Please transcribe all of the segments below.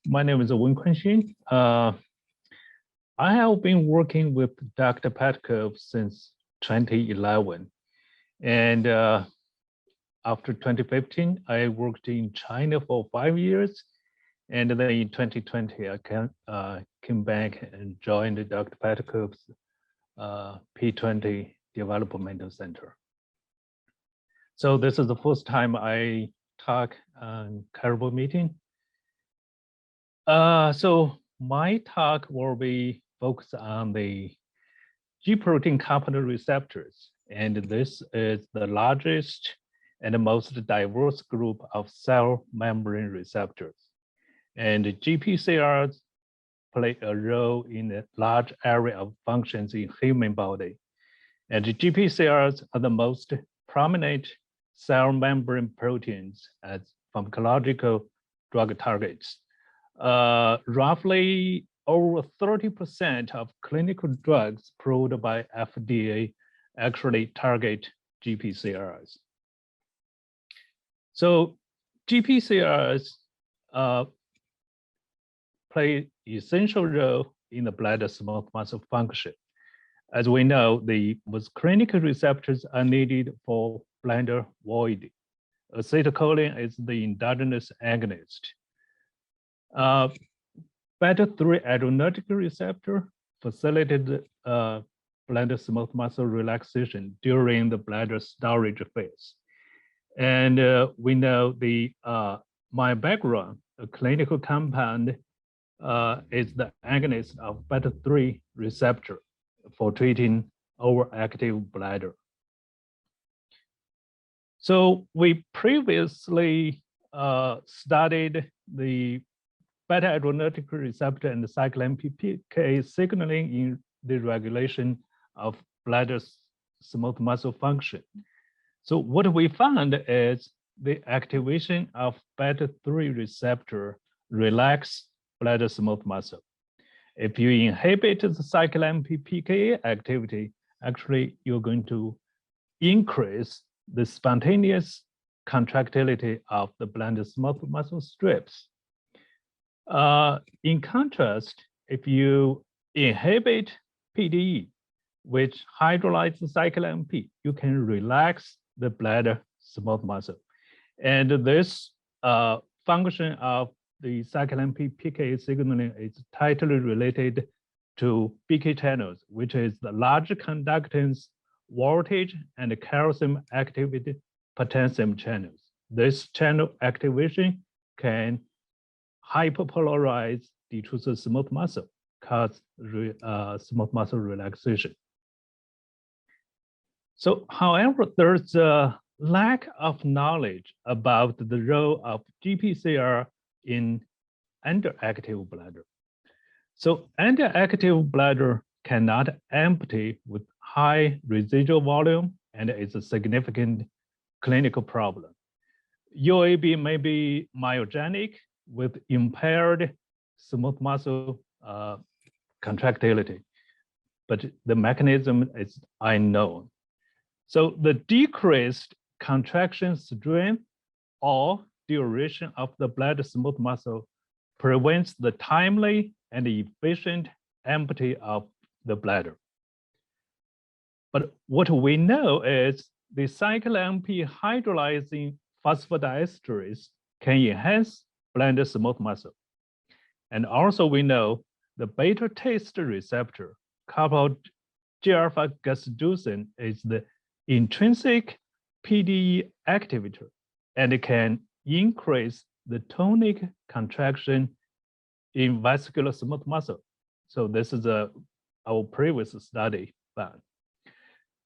My name is Wen Quanxin. I have been working with Dr. Petkov since 2011. And after 2015, I worked in China for 5 years. And then in 2020, I came back and joined Dr. Petkov's P20 Developmental Center. So this is the first time I talk on Caribou meeting. So my talk will be focused on the G protein coupled receptors. And this is the largest and the most diverse group of cell membrane receptors. And GPCRs play a role in a large area of functions in human body. And the GPCRs are the most prominent cell membrane proteins as pharmacological drug targets. Roughly over 30% of clinical drugs approved by FDA actually target GPCRs. So GPCRs play essential role in the bladder smooth muscle function. As we know, the most clinical receptors are needed for bladder void. Acetylcholine is the endogenous agonist. Beta-3 adrenergic receptor facilitated bladder smooth muscle relaxation during the bladder storage phase. And we know my background, a clinical compound, is the agonist of beta-3 receptor for treating overactive bladder. So we previously studied the beta-adrenergic receptor and the cyclin PK signaling in the regulation of bladder smooth muscle function. So what we found is the activation of beta-3 receptor relax bladder smooth muscle. If you inhibit the cyclin PK activity, actually you're going to increase the spontaneous contractility of the bladder smooth muscle strips. In contrast, if you inhibit PDE, which hydrolyzes cyclin P, you can relax the bladder smooth muscle. And this function of the cyclin P PK signaling is tightly related to BK channels, which is the large conductance voltage and calcium activated potassium channels. This channel activation can hyperpolarize detrusor smooth muscle, cause smooth muscle relaxation. So, however, there's a lack of knowledge about the role of GPCR in underactive bladder. So, underactive bladder cannot empty with high residual volume, and it's a significant clinical problem. UAB may be myogenic with impaired smooth muscle contractility, but the mechanism is unknown. So the decreased contraction strength or duration of the bladder smooth muscle prevents the timely and efficient empty of the bladder. But what we know is the cyclin P hydrolyzing phosphodiesterase can enhance bladder smooth muscle. And also we know the beta taste receptor coupled G-alpha gazoducin is the intrinsic PDE activator, and it can increase the tonic contraction in vascular smooth muscle. So this is our previous study found.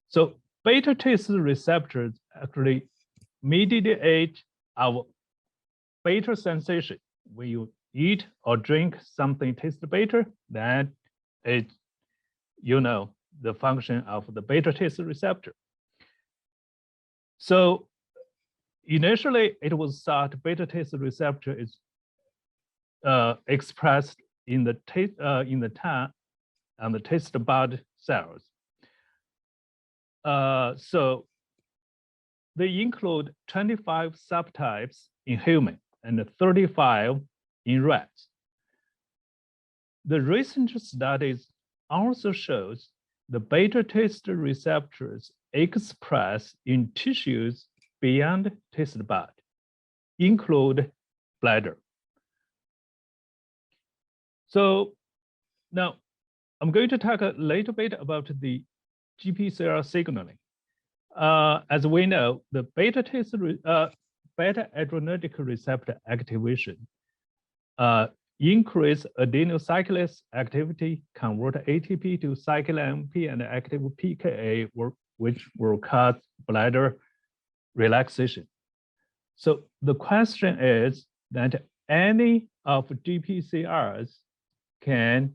So beta taste receptors actually mediate our beta sensation. When you eat or drink something tastes beta, then it, the function of the beta taste receptor. So initially, it was thought beta taste receptor is expressed in the tongue and the taste bud cells. So they include 25 subtypes in human and 35 in rats. the recent studies also shows the beta taste receptors expressed in tissues beyond taste bud, include bladder. So now I'm going to talk a little bit about the GPCR signaling. As we know, the beta adrenergic receptor activation increase adenocyclase activity, convert ATP to cyclic AMP and active pKa, which will cause bladder relaxation. So the question is that any of GPCRs can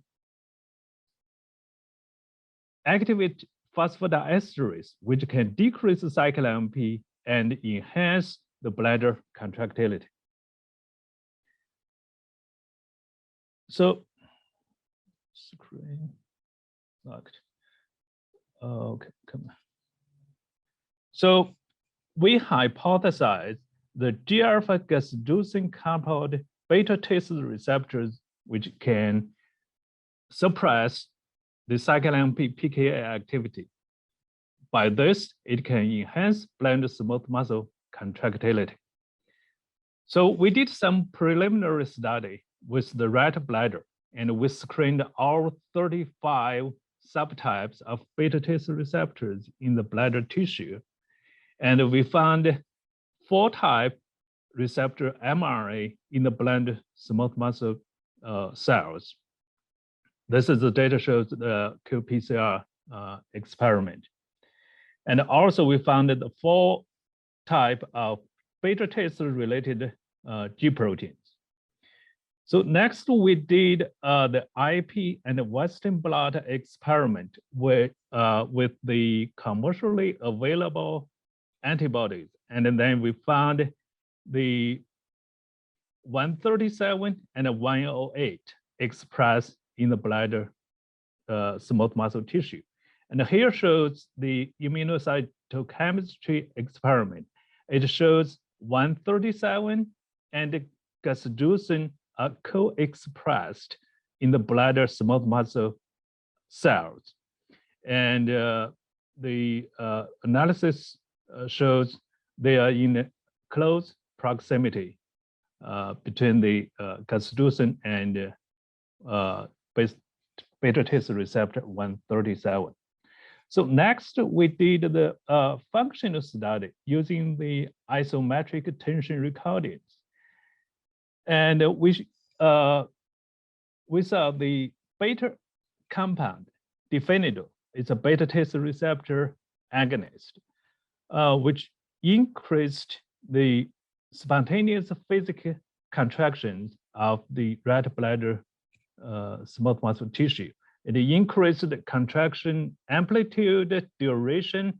activate phosphodiesterase, which can decrease the cyclic AMP and enhance the bladder contractility. So, screen locked. Okay, come on. So we hypothesize the G-alpha gas-inducing compound beta taste receptors, which can suppress the cyclic AMP pKa activity. By this, it can enhance bladder smooth muscle contractility. So we did some preliminary study with the rat bladder, and we screened all 35 subtypes of beta taste receptors in the bladder tissue. And we found 4-type receptor mRNA in the bladder smooth muscle cells. This is the data shows the GPCR experiment. And also we found the 4-type of beta taste related G proteins. So next we did the IP and the Western blot experiment with the commercially available antibodies. And then we found the 137 and 108 expressed in the bladder smooth muscle tissue. And here shows the immunocytochemistry experiment. It shows 137 and gas-inducing are co-expressed in the bladder smooth muscle cells. And the analysis shows they are in close proximity between the gas-inducing and beta taste receptor 137. So next we did the functional study using the isometric tension recordings. And we saw the beta compound, definido. It's a beta taste receptor agonist, which increased the spontaneous physical contractions of the rat bladder smooth muscle tissue. It increased the contraction amplitude, duration,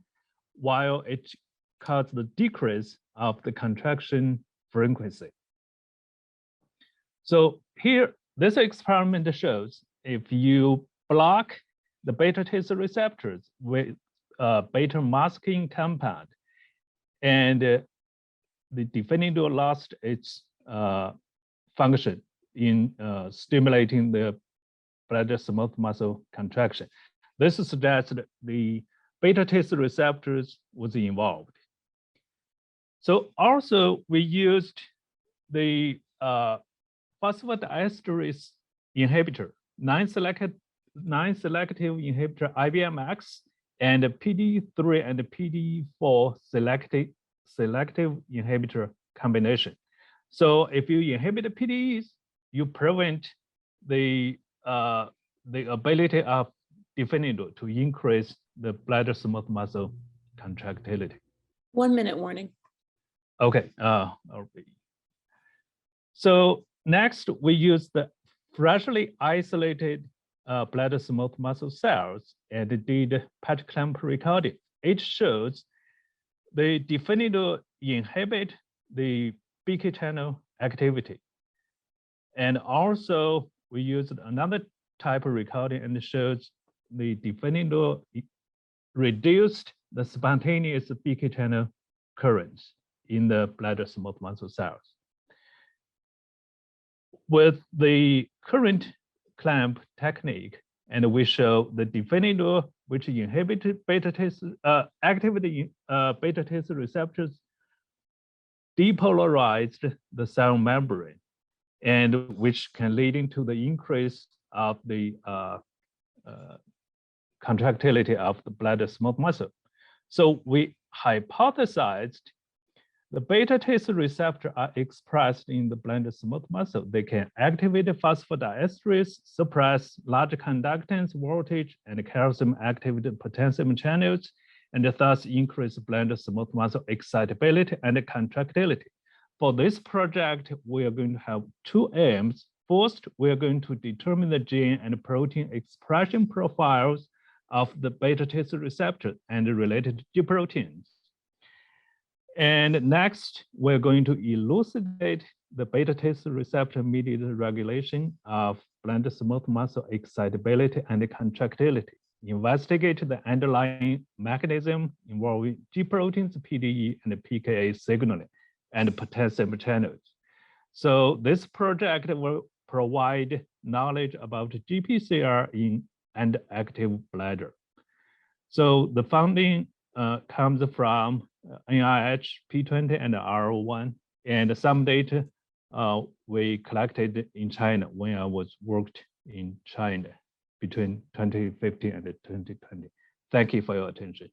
while it caused the decrease of the contraction frequency. So here, this experiment shows if you block the beta taste receptors with beta masking compound, and the definido lost its function in stimulating the bladder smooth muscle contraction. This suggests that the beta taste receptors was involved. So also we used the phosphodiesterase inhibitor, non-selective inhibitor IBMX, and PD3 and PD4 selective inhibitor combination. So if you inhibit the PDEs, you prevent the ability of definido to increase the bladder smooth muscle contractility. 1 minute warning. Okay. So next, we use the freshly isolated bladder smooth muscle cells and did patch clamp recording. It shows the definido inhibit the BK channel activity. And also we used another type of recording and it shows the definido reduced the spontaneous BK channel currents in the bladder smooth muscle cells. With the current clamp technique, and we show the definitor which inhibited activity beta T cell receptors depolarized the cell membrane, and which can lead into the increase of the contractility of the bladder smooth muscle. So we hypothesized the beta T cell receptor are expressed in the bladder smooth muscle. They can activate phosphodiesterase, suppress large conductance voltage, and calcium activated potassium channels, and thus increase bladder smooth muscle excitability and contractility. For this project, we are going to have two aims. First, we are going to determine the gene and protein expression profiles of the beta T cell receptor and related G proteins. And next, we're going to elucidate the beta T cell receptor mediated regulation of bladder smooth muscle excitability and contractility, investigate the underlying mechanism involving G proteins, PDE, and pKa signaling, and potassium channels. So this project will provide knowledge about GPCR in Antiactive bladder. So the funding comes from NIH, P20, and R01, and some data we collected in China when I was worked in China between 2015 and 2020. Thank you for your attention.